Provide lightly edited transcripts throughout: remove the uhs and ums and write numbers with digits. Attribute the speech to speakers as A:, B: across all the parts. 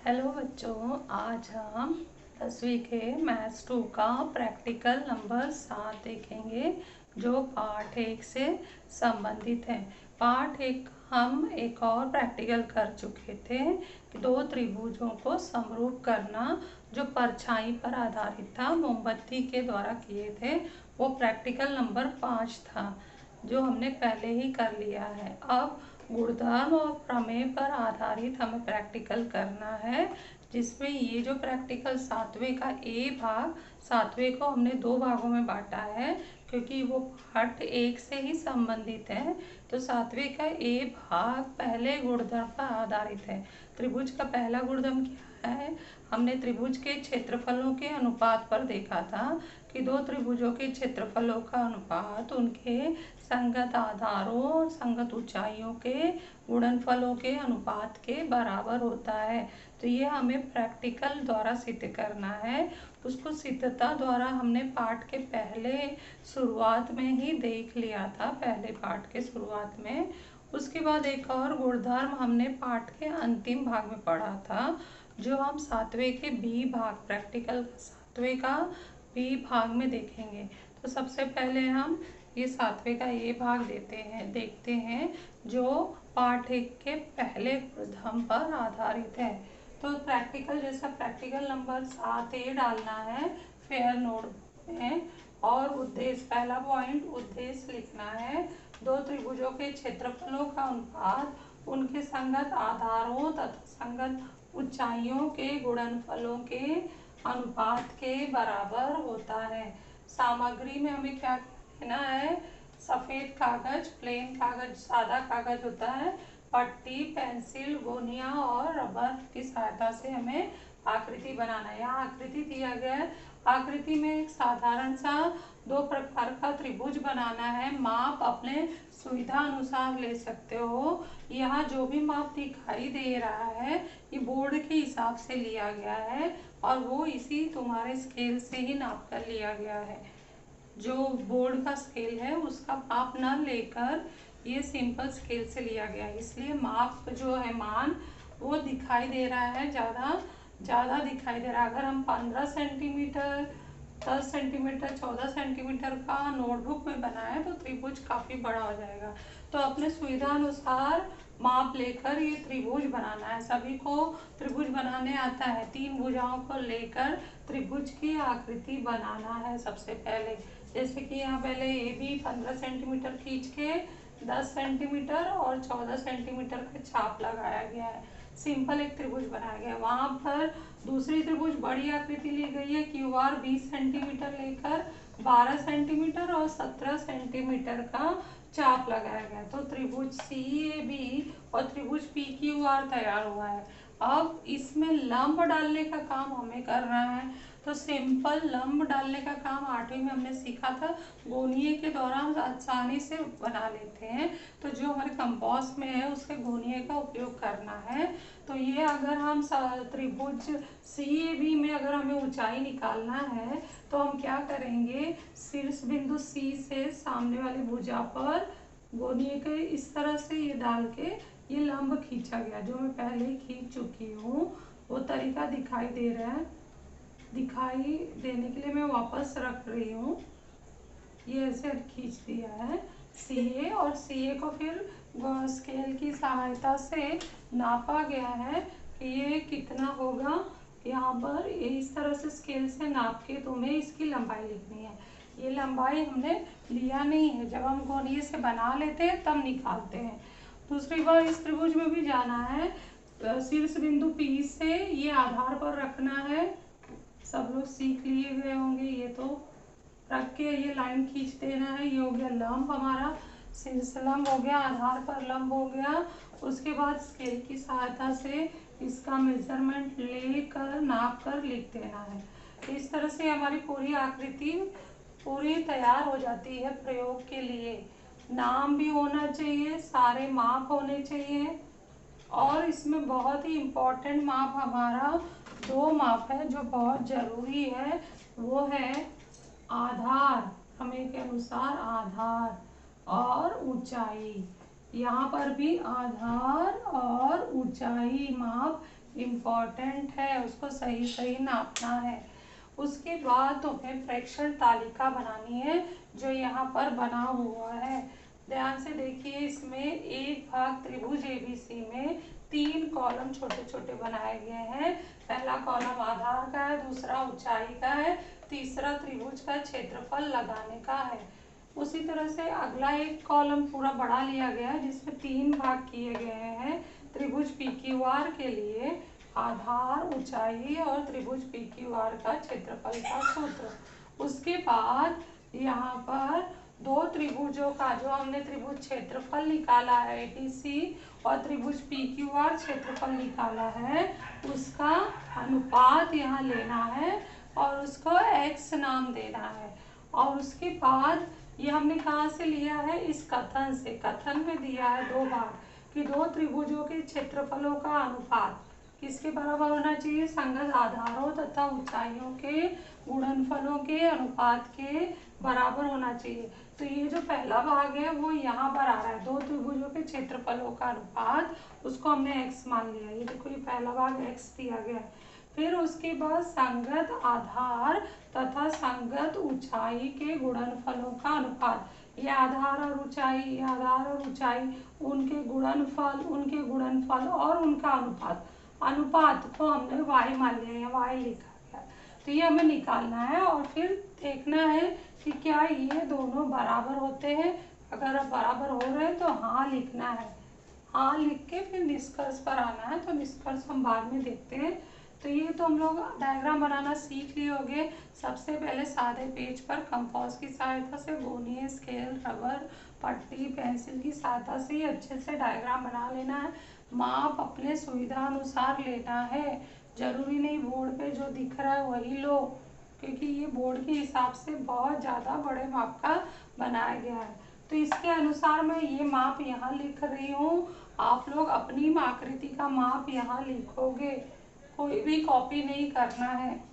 A: Hello बच्चों, आज हम 10वीं के मैथ्स 2 का प्रैक्टिकल नंबर 7 देखेंगे जो पार्ट 1 से संबंधित है। पार्ट 1 हम एक और प्रैक्टिकल कर चुके थे कि दो त्रिभुजों को समरूप करना, जो परछाई पर आधारित था, मोमबत्ती के द्वारा किए थे। वो प्रैक्टिकल नंबर 5 था जो हमने पहले ही कर लिया है। अब गुणधर्म और प्रमेय पर आधारित हमें प्रैक्टिकल करना है, जिसमें ये जो प्रैक्टिकल 7वें का ए भाग, 7वें को हमने 2 भागों में बांटा है क्योंकि वो पार्ट 1 से ही संबंधित है। तो 7वें का ए भाग पहले गुणधर्म पर आधारित है। त्रिभुज का पहला गुणधर्म क्या है? हमने त्रिभुज के क्षेत्रफलों के अनुपात पर देखा था कि दो त्रिभुजों के क्षेत्रफलों का अनुपात उनके संगत आधारों और संगत ऊंचाइयों के गुणनफलों के अनुपात के बराबर होता है। तो ये हमें प्रैक्टिकल द्वारा सिद्ध करना है। उसको सिद्धता द्वारा हमने पाठ के पहले शुरुआत में ही देख लिया था, पहले पाठ के शुरुआत में। उसके बाद एक और गुणधर्म हमने पाठ के अंतिम भाग में पढ़ा था, जो हम 7वें के बी भाग, प्रैक्टिकल 7वें का बी भाग में देखेंगे। तो सबसे पहले हम ये 7वें का ये भाग देखते हैं जो पार्ट 1 के पहले गुणधर्म पर आधारित है। तो प्रैक्टिकल जैसा प्रैक्टिकल नंबर 7A डालना है फेयर नोट में, और उद्देश्य, पहला पॉइंट उद्देश्य लिखना है। दो त्रिभुजों के क्षेत्रफलों का अनुपात उनके संगत आधारों तथा संगत ऊंचाइयों के गुणनफलों के अनुपात के बराबर होता है। सामग्री में हमें क्या लेना है? सफेद कागज, प्लेन कागज, सादा कागज होता है, पट्टी, पेंसिल, गोनिया और रबर की सहायता से हमें आकृति बनाना है। यहाँ आकृति दिया गया है। आकृति में एक साधारण सा 2 प्रकार का त्रिभुज बनाना है। माप अपने सुविधा अनुसार ले सकते हो। यहाँ जो भी माप दिखाई दे रहा है ये बोर्ड के हिसाब से लिया गया है और वो इसी तुम्हारे स्केल से ही नाप कर लिया गया है। जो बोर्ड का स्केल है उसका माप न लेकर ये सिंपल स्केल से लिया गया है, इसलिए माप जो है मान वो दिखाई दे रहा है, ज़्यादा दिखाई दे रहा है। अगर हम 15 सेंटीमीटर, 10 सेंटीमीटर, 14 सेंटीमीटर का नोटबुक में बनाए तो त्रिभुज काफ़ी बड़ा हो जाएगा। तो अपने सुविधा अनुसार माप लेकर ये त्रिभुज बनाना है। सभी को त्रिभुज बनाने आता है। 3 भुजाओं को लेकर त्रिभुज की आकृति बनाना है सबसे पहले। जैसे कि यहाँ पहले ए बी 15 सेंटीमीटर खींच के 10 सेंटीमीटर और 14 सेंटीमीटर का छाप लगाया गया है। सिंपल एक त्रिभुज बनाया गया है। वहाँ पर दूसरी त्रिभुज बड़ी आकृति ली गई है। क्यू आर 20 सेंटीमीटर लेकर 12 सेंटीमीटर और 17 सेंटीमीटर का चाप लगाया गया है। तो त्रिभुज सी ए बी और त्रिभुज पी क्यू आर तैयार हुआ है। अब इसमें लंब डालने का काम हमें करना है। तो सिंपल लंब डालने का काम 8वीं में हमने सीखा था। गोनिये के द्वारा हम आसानी से बना लेते हैं। तो जो हमारे कंपास में है उसके गोनिये का उपयोग करना है। तो ये अगर हम त्रिभुज CAB में अगर हमें ऊंचाई निकालना है तो हम क्या करेंगे? शीर्ष बिंदु C से सामने वाली भुजा पर गोनिये के इस तरह से ये डाल के ये लंब खींचा गया, जो मैं पहले ही खींच चुकी हूँ। वो तरीका दिखाई दे रहा है। दिखाई देने के लिए मैं वापस रख रही हूँ। ये ऐसे खींच दिया है CA, और CA को फिर स्केल की सहायता से नापा गया है कि ये कितना होगा। यहाँ पर इस तरह से स्केल से नाप के तुम्हें इसकी लंबाई लिखनी है। ये लंबाई हमने लिया नहीं है, जब हम गोनिये से बना लेते हैं तब निकालते हैं। दूसरी बार इस त्रिभुज में भी जाना है। शीर्ष बिंदु P से ये आधार पर रखना है। सब लोग सीख लिए गए होंगे। ये तो रख के ये लाइन खींच देना है। ये हो गया लंब हमारा, शीर्ष लंब हो गया, आधार पर लंब हो गया। उसके बाद स्केल की सहायता से इसका मेजरमेंट लेकर नाप कर लिख देना है। इस तरह से हमारी पूरी आकृति पूरी तैयार हो जाती है प्रयोग के लिए। नाम भी होना चाहिए, सारे माप होने चाहिए, और इसमें बहुत ही इम्पोर्टेंट माप हमारा 2 माप है जो बहुत जरूरी है। वो है आधार, प्रमेय के अनुसार आधार और ऊंचाई। यहाँ पर भी आधार और ऊंचाई माप इम्पॉर्टेंट है, उसको सही सही नापना है। उसके बाद तुम्हें फ्रैक्शन तालिका बनानी है जो यहाँ पर बना हुआ है। ध्यान से देखिए, इसमें एक भाग त्रिभुज एबीसी में 3 कॉलम छोटे छोटे बनाए गए हैं। पहला कॉलम आधार का है, दूसरा ऊंचाई का है, तीसरा त्रिभुज का क्षेत्रफल लगाने का है। उसी तरह से अगला एक कॉलम पूरा बड़ा लिया गया है जिसमें 3 भाग किए गए हैं। त्रिभुज पीक्यूआर के लिए आधार, ऊंचाई और त्रिभुज पीक्यूआर का क्षेत्रफल का सूत्र। उसके बाद यहाँ पर 2 त्रिभुजों का, जो हमने त्रिभुज क्षेत्रफल निकाला है एबीसी और त्रिभुज पीक्यूआर क्षेत्रफल निकाला है, उसका अनुपात यहाँ लेना है और उसको x नाम देना है। और उसके बाद ये हमने कहाँ से लिया है, इस कथन से। कथन में दिया है 2 भाग कि 2 त्रिभुजों के क्षेत्रफलों का अनुपात किसके बराबर होना चाहिए, संगत आधारों तथा ऊंचाइयों के गुणनफलों के अनुपात के बराबर होना चाहिए। तो ये जो पहला भाग है वो यहाँ पर आ रहा है, 2 त्रिभुजों के क्षेत्रफलों का अनुपात, उसको हमने x मान लिया। ये देखो, ये पहला भाग x दिया गया है। फिर उसके बाद संगत आधार तथा संगत ऊंचाई के गुणनफलों का अनुपात। ये आधार और ऊंचाई, ये आधार और ऊंचाई, उनके गुणनफल और उनका अनुपात को हमने y मान लिया, यहाँ y लिखा गया। तो ये हमें निकालना है और फिर देखना है कि क्या ये दोनों बराबर होते हैं। अगर बराबर हो रहे हैं तो हाँ लिखना है, हाँ लिख के फिर निष्कर्ष पर आना है। तो निष्कर्ष हम बाद में देखते हैं। तो ये तो हम लोग डायग्राम बनाना सीख लिए होंगे। सबसे पहले सादे पेज पर कंपास की सहायता से गोनिये, स्केल, रबर, पट्टी, पेंसिल की सहायता से अच्छे से डायग्राम बना लेना है। माप अपने सुविधा अनुसार लेना है, जरूरी नहीं बोर्ड पे जो दिख रहा है वही लो, क्योंकि ये बोर्ड के हिसाब से बहुत ज़्यादा बड़े माप का बनाया गया है। तो इसके अनुसार मैं ये माप यहाँ लिख रही हूँ, आप लोग अपनी आकृति का माप यहाँ लिखोगे, कोई भी कॉपी नहीं करना है।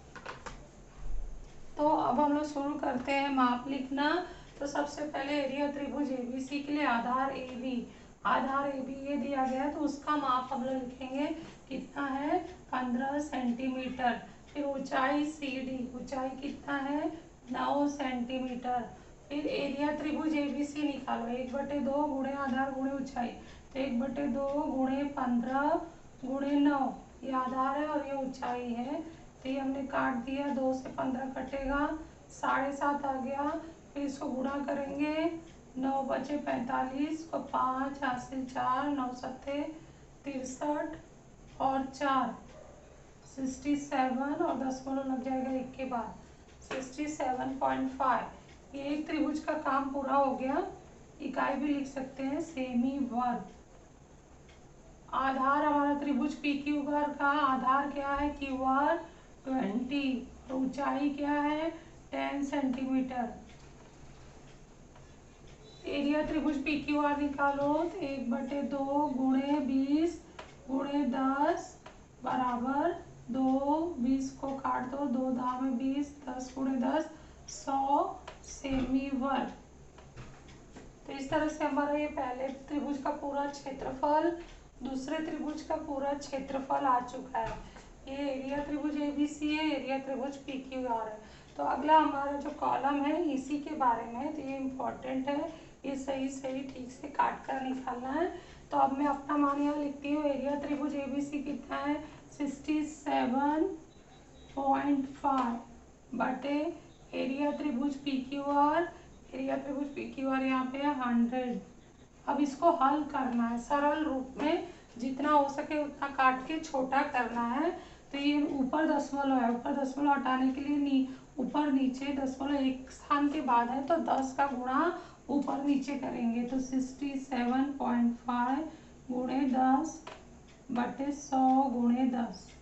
A: तो अब हम लोग शुरू करते हैं माप लिखना। तो सबसे पहले एरिया त्रिभुज एबीसी के लिए आधार AB ये दिया गया है, तो उसका माप हम लोग लिखेंगे, कितना है 15 सेंटीमीटर। फिर ऊंचाई CD, ऊंचाई कितना है 9 सेंटीमीटर। फिर एरिया त्रिभुज एबीसी निकालो, 1/2 गुणे आधार गुणे ऊंचाई, तो 1/2 गुणे 15 गुणे 9, ये आधार है और ये ऊंचाई है। तो ये हमने काट दिया, 2 से 15 कटेगा, 7.5 आ गया। फिर इसको गुणा करेंगे, 9 बचे 45 को 5 हासिल 4, 9 सत्ते 63 और 4 67 और दशमलव लग जाएगा एक के बाद 67.5। ये एक त्रिभुज का काम पूरा हो गया। इकाई भी लिख सकते हैं, सेमी वर्ग। आधार हमारा त्रिभुज PQR का आधार क्या है, QR 20, ऊंचाई क्या है 10 सेंटीमीटर। एरिया त्रिभुज PQR निकालो, तो 1/2 गुणे 20 गुणे 10 बराबर 2, 20 को काट दो, 2 दाम में 20, 10 गुणे 10 100 सेमी वर्ग। तो इस तरह से हमारा ये पहले त्रिभुज का पूरा क्षेत्रफल, दूसरे त्रिभुज का पूरा क्षेत्रफल आ चुका है। ये एरिया त्रिभुज एबीसी है, एरिया त्रिभुज PQR है। तो अगला हमारा जो कॉलम है इसी के बारे में है, तो ये इम्पोर्टेंट है, ये सही सही ठीक से काट कर निकालना है। तो अब मैं अपना मान यहाँ लिखती हूँ, एरिया त्रिभुज एबीसी कितना है 67.5 बटे एरिया त्रिभुज PQR, एरिया त्रिभुज PQR यहाँ पे है 100। अब इसको हल करना है सरल रूप में, जितना हो सके उतना काट के छोटा करना है। तो ये ऊपर दशमलव है, ऊपर दशमलव हटाने के लिए ऊपर नीचे दशमलव एक स्थान के बाद है, तो 10 का गुणा ऊपर नीचे करेंगे, तो 67.5 गुणे 10 बटे 100 गुणे 10,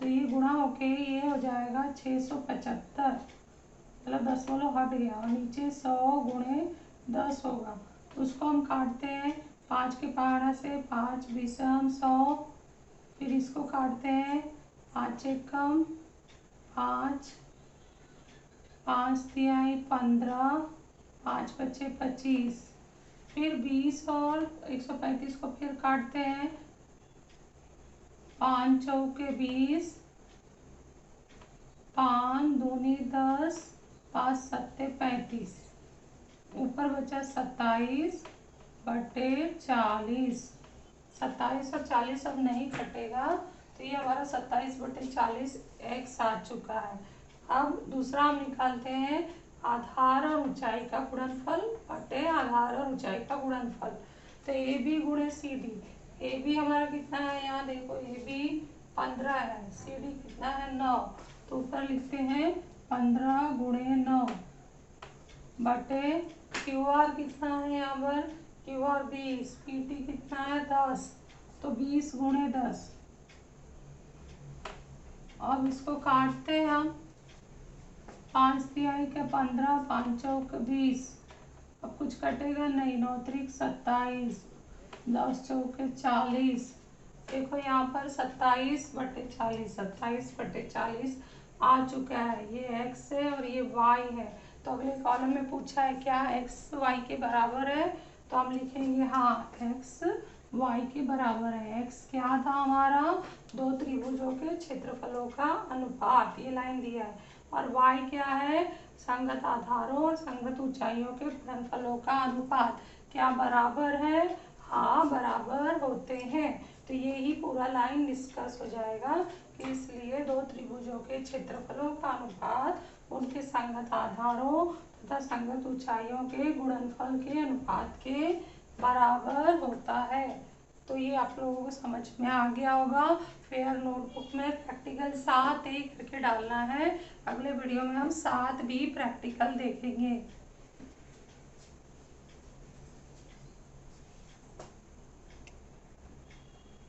A: तो ये गुणा होके ये हो जाएगा 675, मतलब दशमलव हट गया और नीचे 100 गुणे 10 होगा। उसको हम काटते हैं 5 के पहाड़ा से, 5 विषम 100, फिर इसको काटते हैं 5 एकम 5, 5 तिहाई 15, 5 बचे 25, फिर 20 और 135 को फिर काटते हैं, 5 चौके 20, 5 दूनी 10, 5 सत्ते 35, ऊपर बचा 27 बटे 40। 27 और 40 अब नहीं कटेगा, तो ये हमारा 27 बटे 40 x आ चुका है। अब दूसरा हम निकालते हैं आधार और ऊंचाई का गुणनफल बटे आधार और ऊंचाई का गुणनफल। तो ए बी गुणे सी डी, ए बी हमारा कितना है, यहाँ देखो ए बी 15 है, सी डी कितना है 9, तो ऊपर लिखते हैं 15 गुणे 9 बटे क्यू आर कितना है, यहाँ पर क्यू आर 20, पी टी कितना है 10, तो 20 गुणे 10। अब इसको काटते हैं हम, 5 तिहाई के 15, 5 चौक 20, अब कुछ कटेगा नहीं, 9 त्रिक 27, 10 चौके 40। देखो यहाँ पर 27 बटे 40, 27 बटे 40 आ चुका है, ये x है और ये y है। तो अगले कॉलम में पूछा है क्या x y के बराबर है, तो हम लिखेंगे हाँ x y के बराबर है। x क्या था हमारा, दो त्रिभुजों के क्षेत्रफलों का अनुपात, ये लाइन दिया है, और y क्या है, संगत आधारों और संगत ऊंचाइयों के गुणनफलों का अनुपात। क्या बराबर है, हाँ बराबर होते हैं। तो ये ही पूरा लाइन डिस्कस हो जाएगा कि इसलिए दो त्रिभुजों के क्षेत्रफलों का अनुपात उनके संगत आधारों तथा संगत ऊंचाइयों के गुणनफल के अनुपात के बराबर होता है। तो ये आप लोगों को समझ में आ गया होगा। फेयर नोटबुक में प्रैक्टिकल 7 A करके डालना है। अगले वीडियो में हम 7 B प्रैक्टिकल देखेंगे।